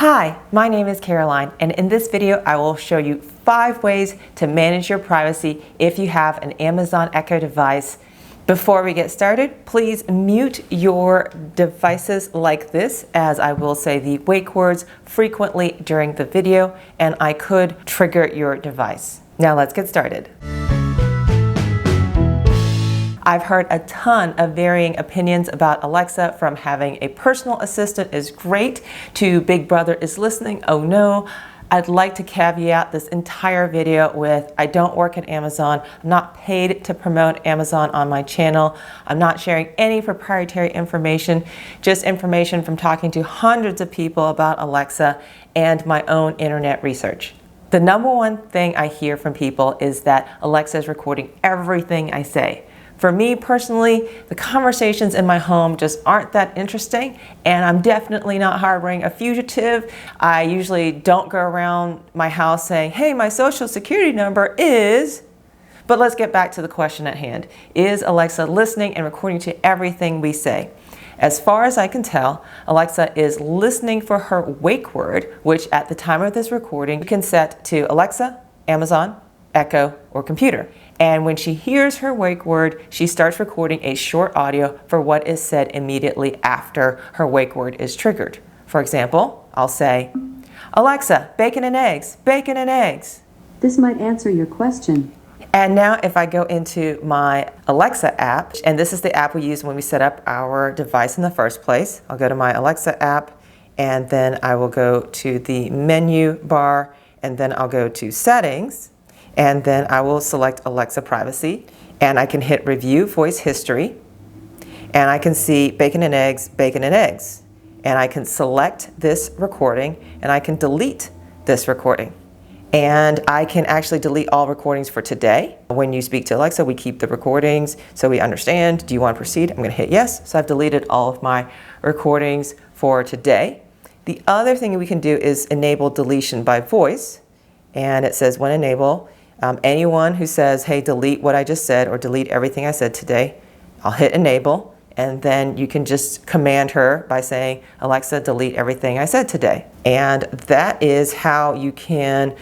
Hi, my name is Caroline, and in this video I will show you 5 ways to manage your privacy if you have an Amazon Echo device. Before we get started, please mute your devices like this, as I will say the wake words frequently during the video and I could trigger your device. Now let's get started. I've heard a ton of varying opinions about Alexa, from having a personal assistant is great to Big Brother is listening, oh no. I'd like to caveat this entire video with I don't work at Amazon. I'm not paid to promote Amazon on my channel. I'm not sharing any proprietary information, just information from talking to hundreds of people about Alexa and my own internet research. The number one thing I hear from people is that Alexa is recording everything I say. For me personally, the conversations in my home just aren't that interesting, and I'm definitely not harboring a fugitive. I usually don't go around my house saying, hey, my social security number is... But let's get back to the question at hand. Is Alexa listening and recording to everything we say? As far as I can tell, Alexa is listening for her wake word, which at the time of this recording, you can set to Alexa, Amazon, Echo, or computer. And when she hears her wake word, she starts recording a short audio for what is said immediately after her wake word is triggered. For example, I'll say, Alexa, bacon and eggs, bacon and eggs. This might answer your question. And now if I go into my Alexa app, and this is the app we use when we set up our device in the first place. I'll go to my Alexa app, and then I will go to the menu bar, and then I'll go to settings. And then I will select Alexa Privacy, and I can hit Review Voice History, and I can see bacon and eggs, bacon and eggs. And I can select this recording, and I can delete this recording. And I can actually delete all recordings for today. When you speak to Alexa, we keep the recordings so we understand. Do you want to proceed? I'm going to hit yes. So I've deleted all of my recordings for today. The other thing we can do is enable deletion by voice. And it says when enable, anyone who says, hey, delete what I just said or delete everything I said today, I'll hit enable, and then you can just command her by saying, Alexa, delete everything I said today. And that is how you can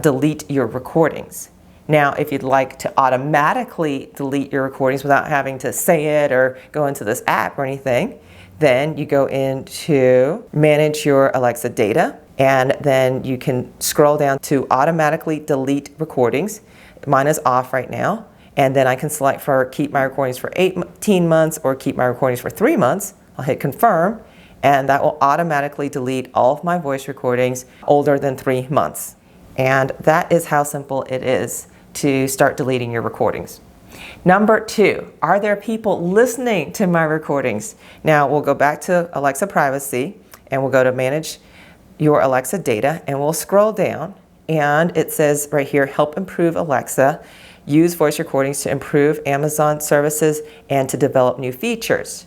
delete your recordings. Now, if you'd like to automatically delete your recordings without having to say it or go into this app or anything, then you go into manage your Alexa data. And then you can scroll down to automatically delete recordings. Mine is off right now. And then I can select for keep my recordings for 18 months or keep my recordings for 3 months. I'll hit confirm, and that will automatically delete all of my voice recordings older than 3 months. And that is how simple it is to start deleting your recordings. Number 2, are there people listening to my recordings? Now we'll go back to Alexa Privacy, and we'll go to manage your Alexa data, and we'll scroll down, and it says right here, help improve Alexa, use voice recordings to improve Amazon services and to develop new features.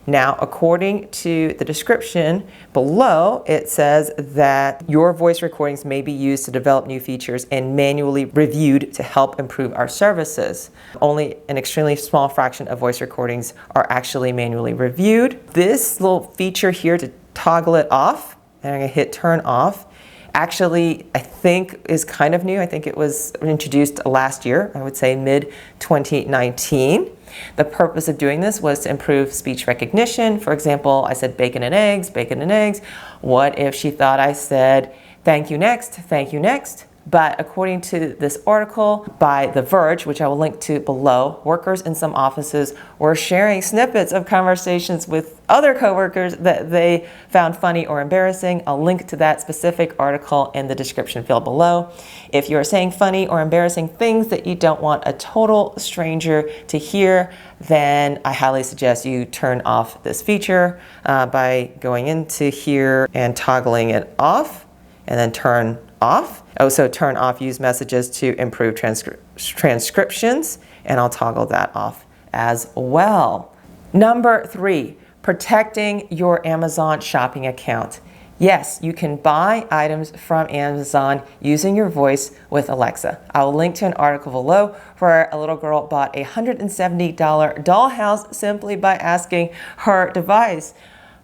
Now, according to the description below, it says that your voice recordings may be used to develop new features and manually reviewed to help improve our services. Only an extremely small fraction of voice recordings are actually manually reviewed. This little feature here to toggle it off, and I'm going to hit turn off, actually I think is kind of new. I think it was introduced last year, I would say mid-2019. The purpose of doing this was to improve speech recognition. For example, I said bacon and eggs, bacon and eggs. What if she thought I said thank you next, thank you next? But according to this article by The Verge, which I will link to below, workers in some offices were sharing snippets of conversations with other coworkers that they found funny or embarrassing. I'll link to that specific article in the description field below. If you are saying funny or embarrassing things that you don't want a total stranger to hear, then I highly suggest you turn off this feature by going into here and toggling it off, and then turn off. Also turn off use messages to improve transcriptions, and I'll toggle that off as well. Number 3, protecting your Amazon shopping account. Yes, you can buy items from Amazon using your voice with Alexa. I will link to an article below where a little girl bought a $170 dollhouse simply by asking her device.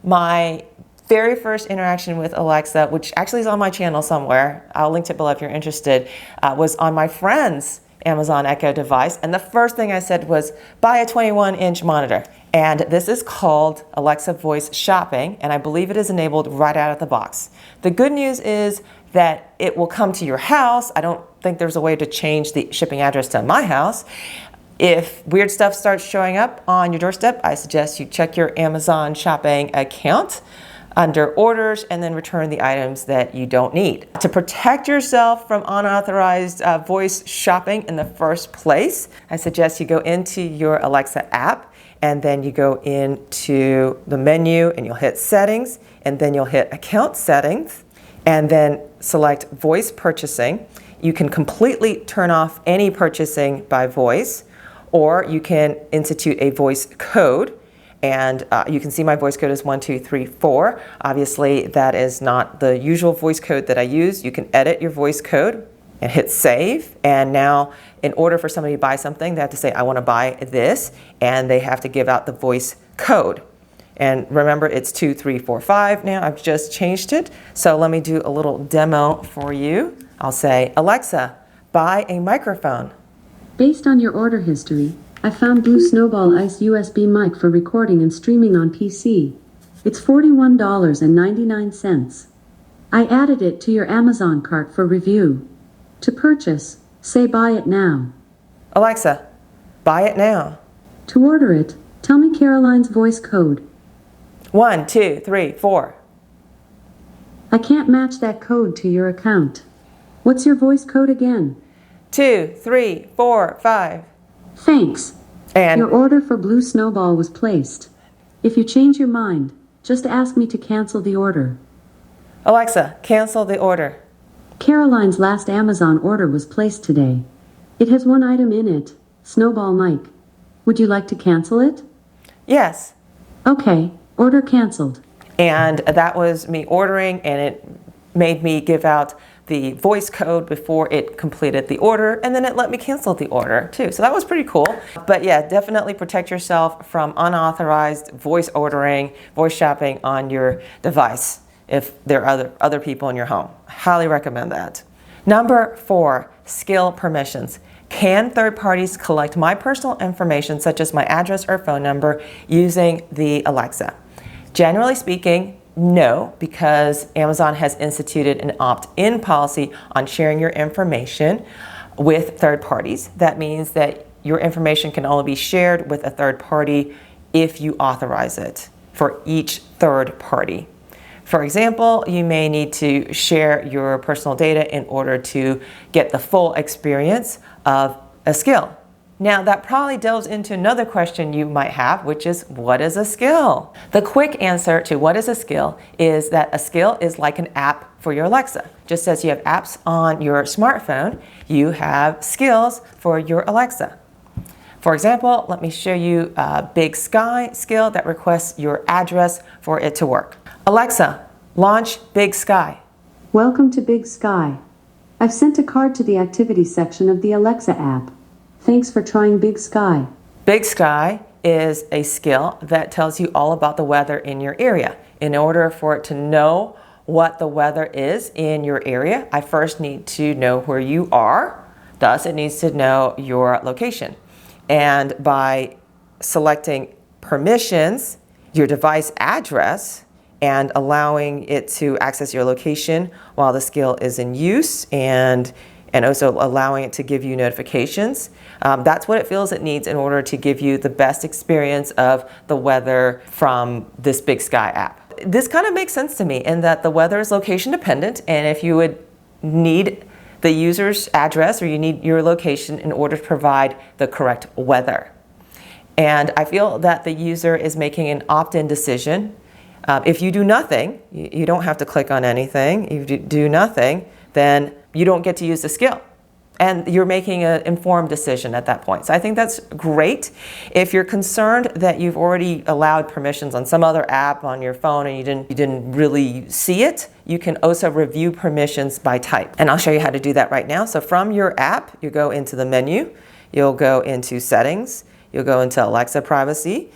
My very first interaction with Alexa, which actually is on my channel somewhere, I'll link it below if you're interested, was on my friend's Amazon Echo device. And the first thing I said was, buy a 21-inch monitor. And this is called Alexa Voice Shopping, and I believe it is enabled right out of the box. The good news is that it will come to your house. I don't think there's a way to change the shipping address to my house. If weird stuff starts showing up on your doorstep, I suggest you check your Amazon shopping account under orders and then return the items that you don't need. To protect yourself from unauthorized voice shopping in the first place, I suggest you go into your Alexa app and then you go into the menu and you'll hit settings and then you'll hit account settings and then select voice purchasing. You can completely turn off any purchasing by voice, or you can institute a voice code. And you can see my voice code is 1234. Obviously, that is not the usual voice code that I use. You can edit your voice code and hit save. And now, in order for somebody to buy something, they have to say, I want to buy this. And they have to give out the voice code. And remember, it's 2345 now. I've just changed it. So let me do a little demo for you. I'll say, Alexa, buy a microphone. Based on your order history, I found Blue Snowball Ice USB mic for recording and streaming on PC. It's $41.99. I added it to your Amazon cart for review. To purchase, say buy it now. Alexa, buy it now. To order it, tell me Caroline's voice code. 1, 2, 3, 4. I can't match that code to your account. What's your voice code again? 2, 3, 4, 5. Thanks. And your order for Blue Snowball was placed. If you change your mind, just ask me to cancel the order. Alexa, cancel the order. Caroline's last Amazon order was placed today. It has one item in it, Snowball mic. Would you like to cancel it? Yes. Okay, order canceled. And that was me ordering, and it made me give out the voice code before it completed the order, and then it let me cancel the order too. So that was pretty cool. But yeah, definitely protect yourself from unauthorized voice ordering, voice shopping on your device if there are other people in your home. I highly recommend that. Number 4, skill permissions. Can third parties collect my personal information, such as my address or phone number, using the Alexa? Generally speaking, no, because Amazon has instituted an opt-in policy on sharing your information with third parties. That means that your information can only be shared with a third party if you authorize it for each third party. For example, you may need to share your personal data in order to get the full experience of a skill. Now, that probably delves into another question you might have, which is, what is a skill? The quick answer to what is a skill is that a skill is like an app for your Alexa. Just as you have apps on your smartphone, you have skills for your Alexa. For example, let me show you a Big Sky skill that requests your address for it to work. Alexa, launch Big Sky. Welcome to Big Sky. I've sent a card to the activities section of the Alexa app. Thanks for trying Big Sky. Big Sky is a skill that tells you all about the weather in your area. In order for it to know what the weather is in your area, I first need to know where you are. Thus, it needs to know your location. And by selecting permissions, your device address, and allowing it to access your location while the skill is in use, and also allowing it to give you notifications. That's what it feels it needs in order to give you the best experience of the weather from this Big Sky app. This kind of makes sense to me in that the weather is location dependent, and if you would need the user's address or you need your location in order to provide the correct weather. And I feel that the user is making an opt-in decision. If you do nothing, you don't have to click on anything. If you do nothing, then you don't get to use the skill. And you're making an informed decision at that point. So I think that's great. If you're concerned that you've already allowed permissions on some other app on your phone and you didn't really see it, you can also review permissions by type. And I'll show you how to do that right now. So from your app, you go into the menu, you'll go into settings, you'll go into Alexa privacy,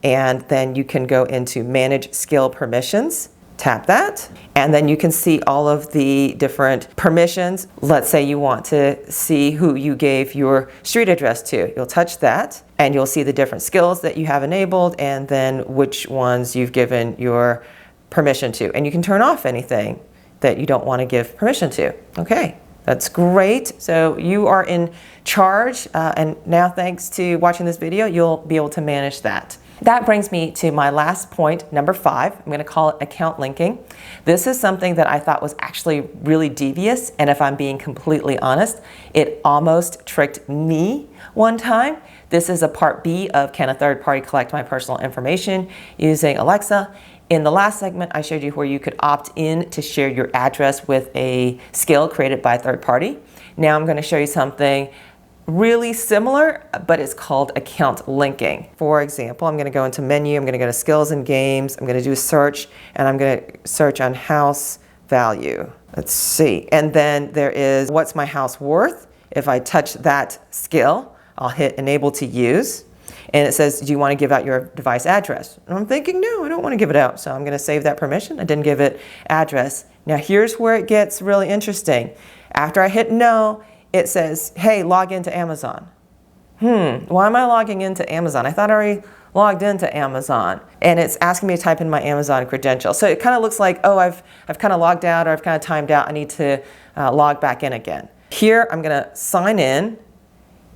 and then you can go into manage skill permissions. Tap that, and then you can see all of the different permissions. Let's say you want to see who you gave your street address to. You'll touch that, and you'll see the different skills that you have enabled, and then which ones you've given your permission to. And you can turn off anything that you don't want to give permission to. Okay, that's great. So you are in charge, and now thanks to watching this video, you'll be able to manage that. That brings me to my last point, number 5. I'm going to call it account linking. This is something that I thought was actually really devious, and if I'm being completely honest, it almost tricked me one time. This is a part B of can a third party collect my personal information using Alexa. In the last segment, I showed you where you could opt in to share your address with a skill created by a third party. Now I'm going to show you something really similar, but it's called account linking. For example, I'm going to go into menu, I'm going to go to skills and games, I'm going to do a search, and I'm going to search on house value. Let's see. And then there is what's my house worth? If I touch that skill, I'll hit enable to use. And it says, do you want to give out your device address? And I'm thinking, no, I don't want to give it out. So I'm going to save that permission. I didn't give it address. Now here's where it gets really interesting. After I hit no, it says, hey, log into Amazon. Why am I logging into Amazon? I thought I already logged into Amazon. And it's asking me to type in my Amazon credential. So it kind of looks like, oh, I've kind of logged out, or I've kind of timed out. I need to log back in again. Here, I'm going to sign in.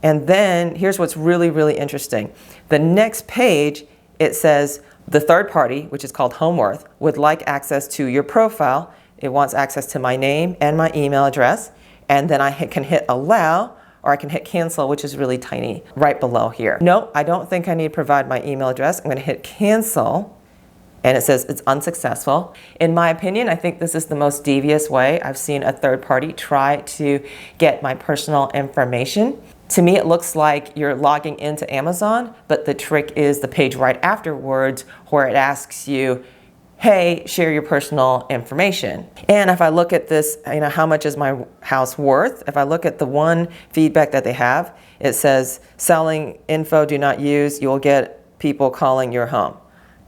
And then here's what's really, really interesting. The next page, it says the third party, which is called Homeworth, would like access to your profile. It wants access to my name and my email address. And then I can hit allow, or I can hit cancel, which is really tiny right below here. No, I don't think I need to provide my email address. I'm going to hit cancel, and it says it's unsuccessful. In my opinion, I think this is the most devious way I've seen a third party try to get my personal information. To me, it looks like you're logging into Amazon, but the trick is the page right afterwards where it asks you, hey, share your personal information. And if I look at this, how much is my house worth? If I look at the one feedback that they have, it says selling info do not use, you'll get people calling your home.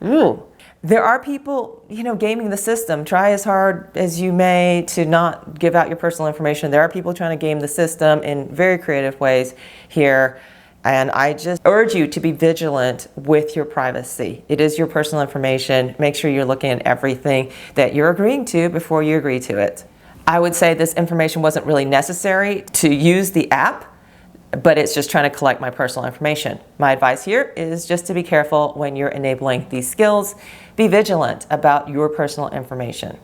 Ooh. There are people, gaming the system. Try as hard as you may to not give out your personal information. There are people trying to game the system in very creative ways here. And I just urge you to be vigilant with your privacy. It is your personal information. Make sure you're looking at everything that you're agreeing to before you agree to it. I would say this information wasn't really necessary to use the app, but it's just trying to collect my personal information. My advice here is just to be careful when you're enabling these skills. Be vigilant about your personal information.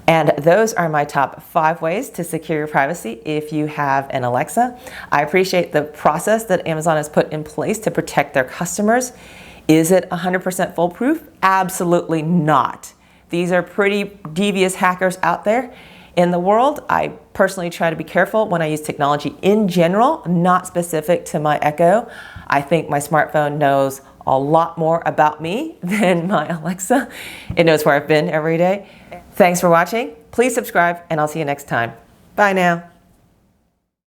And those are my top 5 ways to secure your privacy if you have an Alexa. I appreciate the process that Amazon has put in place to protect their customers. Is it 100% foolproof? Absolutely not. These are pretty devious hackers out there in the world. I personally try to be careful when I use technology in general, not specific to my Echo. I think my smartphone knows a lot more about me than my Alexa. It knows where I've been every day. Thanks for watching. Please subscribe, and I'll see you next time. Bye now.